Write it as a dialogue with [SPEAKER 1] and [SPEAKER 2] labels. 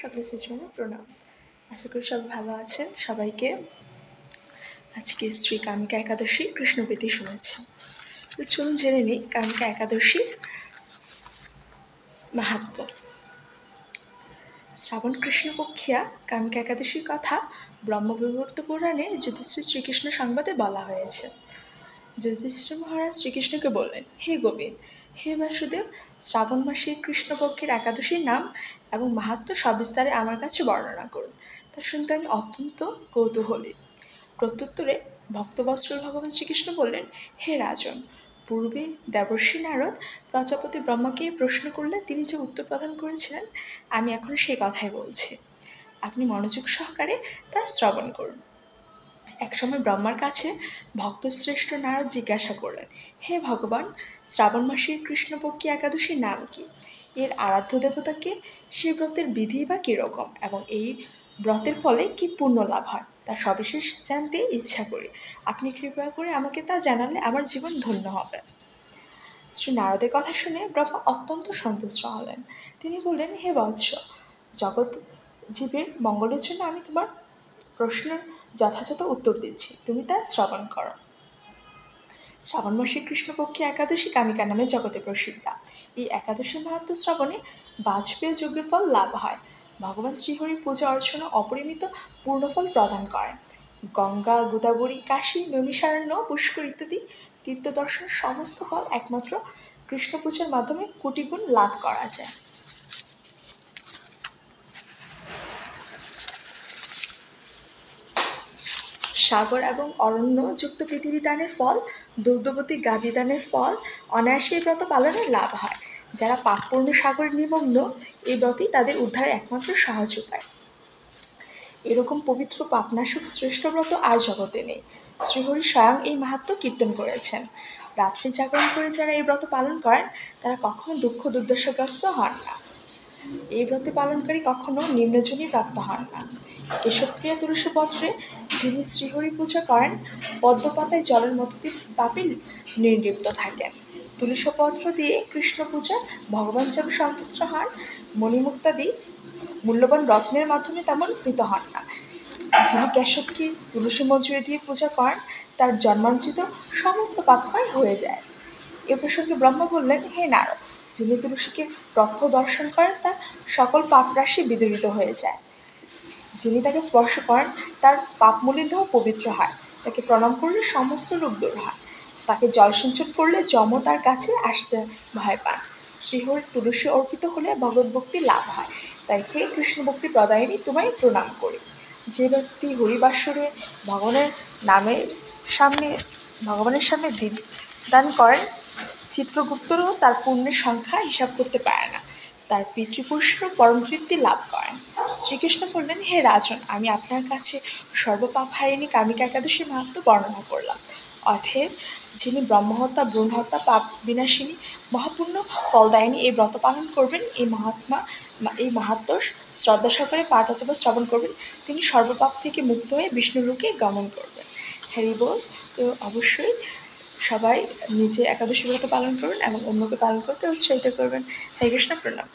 [SPEAKER 1] সকলে জন্য প্রণাম। আশা করি সবাই ভালো আছেন। সবাইকে আজকে শ্রী কামিকা একাদশী কৃষ্ণপ্রীতি শুনেছি। তো চলুন জেনে নিই কামিকা একাদশীর মাহাত্ম্য। শ্রাবণ কৃষ্ণপক্ষিয়া কামিকা একাদশীর কথা ব্রহ্মবিবর্ত পুরাণে যুধিষ্ঠির শ্রীকৃষ্ণ সংবাদে বলা হয়েছে। যুধিষ্ঠির মহারাজ শ্রীকৃষ্ণকে বললেন, হে গোবিন্দ, হে বাসুদেব, শ্রাবণ মাসের কৃষ্ণপক্ষের একাদশীর নাম এবং মাহাত্ম্য সবিস্তারে আমার কাছে বর্ণনা করুন। তা শুনতে আমি অত্যন্ত কৌতূহলী। প্রত্যুত্তরে ভক্তবৎসল ভগবান শ্রীকৃষ্ণ বললেন, হে রাজন, পূর্বে দেবর্ষি নারদ প্রজাপতি ব্রহ্মাকে প্রশ্ন করলে তিনি যে উত্তর প্রদান করেছিলেন, আমি এখন সেই কথাই বলছি। আপনি মনোযোগ সহকারে তা শ্রবণ করুন। একসময় ব্রহ্মার কাছে ভক্তশ্রেষ্ঠ নারদ জিজ্ঞাসা করলেন, হে ভগবান, শ্রাবণ মাসের কৃষ্ণপক্ষী একাদশীর নাম কি? এর আরাধ্য দেবতাকে? সে ব্রতের বিধি বা কীরকম এবং এই ব্রতের ফলে কি পুণ্য লাভ হয় তা সবিশেষ জানতে ইচ্ছা করি। আপনি কৃপা করে আমাকে তা জানালে আমার জীবন ধন্য হবে। শ্রী নারদের কথা শুনে ব্রহ্মা অত্যন্ত সন্তুষ্ট হলেন। তিনি বললেন, হে বৎস, জগৎ জীবের মঙ্গলের জন্য আমি তোমার প্রশ্নের যথাযথ উত্তর দিচ্ছি, তুমি তা শ্রবণ করো। শ্রাবণ মাসের কৃষ্ণপক্ষী একাদশী কামিকা নামে জগতে প্রসিদ্ধা। এই একাদশীর মাহাত্ম্য শ্রবণে বাজপেয় যজ্ঞের ফল লাভ হয়। ভগবান শ্রীহরির পূজা অর্চনা অপরিমিত পূর্ণফল প্রদান করেন। গঙ্গা, গোদাবরী, কাশী, নৈমিষারণ্য, পুষ্কর ইত্যাদি তীর্থ দর্শন সমস্ত ফল একমাত্র কৃষ্ণ পূজার মাধ্যমে কোটিগুণ লাভ করা যায়। সাগর এবং অরণ্য যুক্ত পৃথিবী দানের ফল, দুগ্ধবতী গাভী দানের ফল অনায়াসে ব্রত পালনের লাভ হয়। যারা পাপপূর্ণ সাগরে নিমগ্ন, এই ব্রতই তাদের উদ্ধারের একমাত্র সহজ উপায়। এরকম পবিত্র পাপনাশক শ্রেষ্ঠ ব্রত আর জগতে নেই। শ্রীহরি স্বয়ং এই মাহাত্ম্য কীর্তন করেছেন। রাত্রি জাগরণ করে যারা এই ব্রত পালন করেন, তারা কখনো দুঃখ দুর্দশাগ্রস্ত হন না। এই ব্রত পালনকারী কখনো নিম্নজনী প্রাপ্ত হন না। কেশবপ্রিয়া তুলসী পত্রে যিনি শ্রীহরি পূজা করেন, পদ্মপাতায় জলের মধ্য দিয়ে পাপে নির্লিপ্ত থাকেন। তুলসী পত্র দিয়ে কৃষ্ণ পূজা ভগবান যেমন সন্তুষ্ট হন, মণিমুক্তাদি মূল্যবান রত্নের মাধ্যমে তেমন কৃত হন না। যিনি কেশবকে তুলসী মঞ্জুরি দিয়ে পূজা করেন, তার জন্মাঞ্চিত সমস্ত পাপক্ষয় হয়ে যায়। এ প্রসঙ্গে ব্রহ্মা বললেন, হে নারদ, যিনি তুলসীকে প্রত্যক্ষ দর্শন করেন, তার সকল পাপ রাশি বিদূরিত হয়ে যায়। যিনি তাকে স্পর্শ করেন, তার পাপমলিন দেহ পবিত্র হয়। তাকে প্রণাম করলে সমস্ত রোগ দূর হয়। তাকে জলসিঞ্চন করলে যম তার কাছে আসতে ভয় পান। শ্রীহরির তুলসী অর্পিত হলে ভগবত ভক্তি লাভ হয়। তাই হে কৃষ্ণ ভক্তি প্রদায়িনী, তোমায় প্রণাম করি। যে ব্যক্তি হরিবাসরে ভগবানের সামনে দিন দান করেন, চিত্রগুপ্তরও তার পুণ্যের সংখ্যা হিসাব করতে পারে না। তার পিতৃপুরুষেরও পরম তৃপ্তি লাভ করেন। শ্রীকৃষ্ণ বললেন, হে রাজন, আমি আপনার কাছে সর্বপাপ হারিণী কামিকা একাদশীর মাহাত্ম্য বর্ণনা করলাম। অতএব যিনি ব্রহ্মহত্যা, ভ্রূণহত্যা, পাপ বিনাশিনী, মহাপুণ্য ফলদায়িনী এই ব্রত পালন করবেন, এই মাহাত্ম্য শ্রদ্ধা সহকারে পাঠ অথবা শ্রবণ করবেন, তিনি সর্বপাপ থেকে মুক্ত হয়ে বিষ্ণুলোকে গমন করবেন। হরি বল। তো অবশ্যই সবাই নিজে একাদশী ব্রত পালন করবেন এবং অন্যকে পালন করতে উৎসাহিত করবেন। হরে কৃষ্ণ, প্রণাম।